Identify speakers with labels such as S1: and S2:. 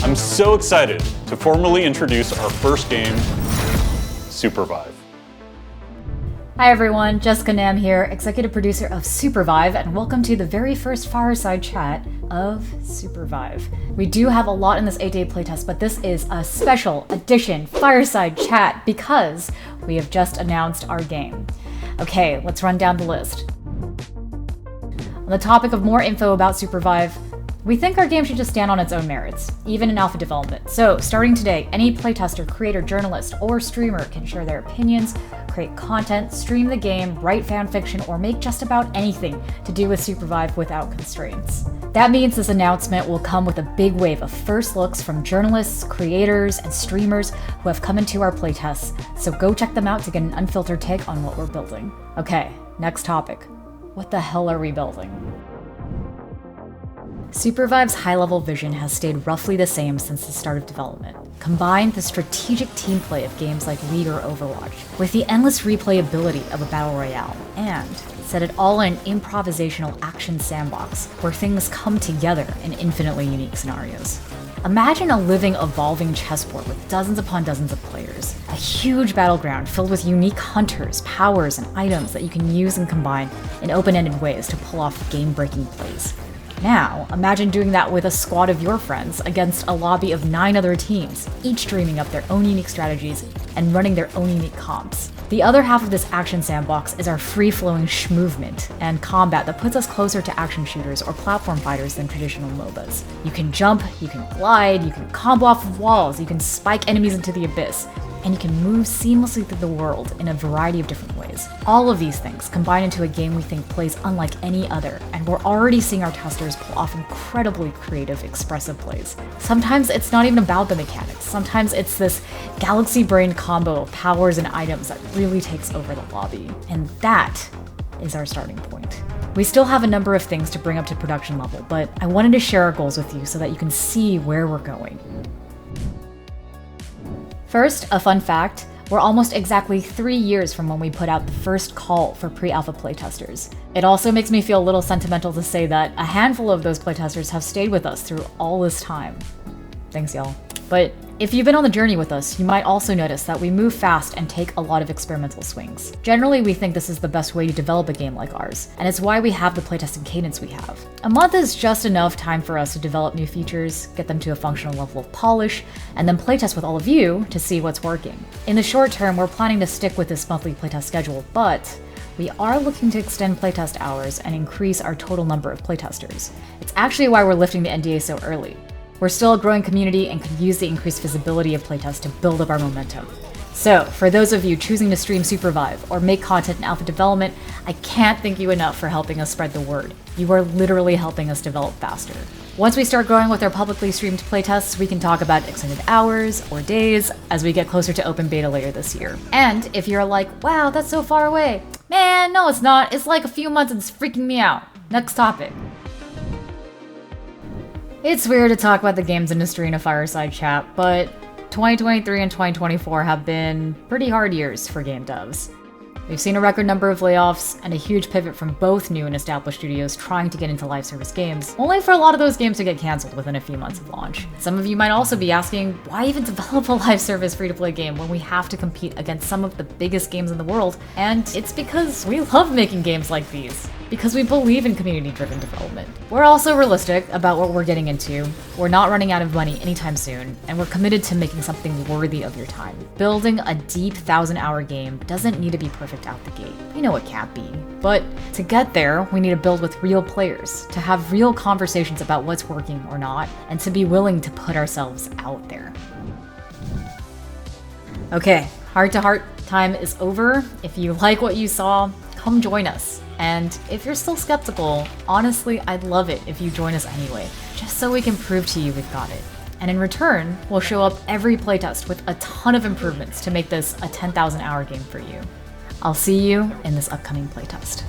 S1: I'm so excited to formally introduce our first game, SUPERVIVE.
S2: Hi everyone, Jessica Nam here, executive producer of SUPERVIVE, and welcome to the very first fireside chat of SUPERVIVE. We do have a lot in this 8-day playtest, but this is a special edition fireside chat because we have just announced our game. Okay, let's run down the list. On the topic of more info about SUPERVIVE, we think our game should just stand on its own merits, even in alpha development. So, starting today, any playtester, creator, journalist, or streamer can share their opinions, create content, stream the game, write fanfiction, or make just about anything to do with SUPERVIVE without constraints. That means this announcement will come with a big wave of first looks from journalists, creators, and streamers who have come into our playtests, so go check them out to get an unfiltered take on what we're building. Okay, next topic. What the hell are we building? SUPERVIVE's high-level vision has stayed roughly the same since the start of development. Combine the strategic team play of games like League or Overwatch with the endless replayability of a battle royale, and set it all in an improvisational action sandbox where things come together in infinitely unique scenarios. Imagine a living, evolving chessboard with dozens upon dozens of players, a huge battleground filled with unique hunters, powers, and items that you can use and combine in open-ended ways to pull off game-breaking plays. Now, imagine doing that with a squad of your friends against a lobby of 9 other teams, each dreaming up their own unique strategies and running their own unique comps. The other half of this action sandbox is our free-flowing movement and combat that puts us closer to action shooters or platform fighters than traditional MOBAs. You can jump, you can glide, you can combo off of walls, you can spike enemies into the abyss, and you can move seamlessly through the world in a variety of different ways. All of these things combine into a game we think plays unlike any other, and we're already seeing our testers pull off incredibly creative, expressive plays. Sometimes it's not even about the mechanics. Sometimes it's this galaxy-brained combo of powers and items that really takes over the lobby. And that is our starting point. We still have a number of things to bring up to production level, but I wanted to share our goals with you so that you can see where we're going. First, a fun fact, we're almost exactly 3 years from when we put out the first call for pre-alpha playtesters. It also makes me feel a little sentimental to say that a handful of those playtesters have stayed with us through all this time. Thanks, y'all. But if you've been on the journey with us, you might also notice that we move fast and take a lot of experimental swings. Generally, we think this is the best way to develop a game like ours, and it's why we have the playtesting cadence we have. A month is just enough time for us to develop new features, get them to a functional level of polish, and then playtest with all of you to see what's working. In the short term, we're planning to stick with this monthly playtest schedule, but we are looking to extend playtest hours and increase our total number of playtesters. It's actually why we're lifting the NDA so early. We're still a growing community and could use the increased visibility of playtests to build up our momentum. So, for those of you choosing to stream SUPERVIVE or make content in alpha development, I can't thank you enough for helping us spread the word. You are literally helping us develop faster. Once we start growing with our publicly streamed playtests, we can talk about extended hours or days as we get closer to open beta later this year. And if you're like, wow, that's so far away. Man, no it's not. It's like a few months and it's freaking me out. Next topic. It's weird to talk about the games industry in a fireside chat, but 2023 and 2024 have been pretty hard years for game devs. We've seen a record number of layoffs and a huge pivot from both new and established studios trying to get into live service games, only for a lot of those games to get cancelled within a few months of launch. Some of you might also be asking, why even develop a live service free-to-play game when we have to compete against some of the biggest games in the world? And it's because we love making games like these. Because we believe in community-driven development. We're also realistic about what we're getting into. We're not running out of money anytime soon, and we're committed to making something worthy of your time. Building a deep 1,000-hour game doesn't need to be perfect out the gate. We know it can't be. But to get there, we need to build with real players, to have real conversations about what's working or not, and to be willing to put ourselves out there. Okay, heart-to-heart time is over. If you like what you saw, come join us. And if you're still skeptical, honestly, I'd love it if you join us anyway, just so we can prove to you we've got it. And in return, we'll show up every playtest with a ton of improvements to make this a 10,000-hour game for you. I'll see you in this upcoming playtest.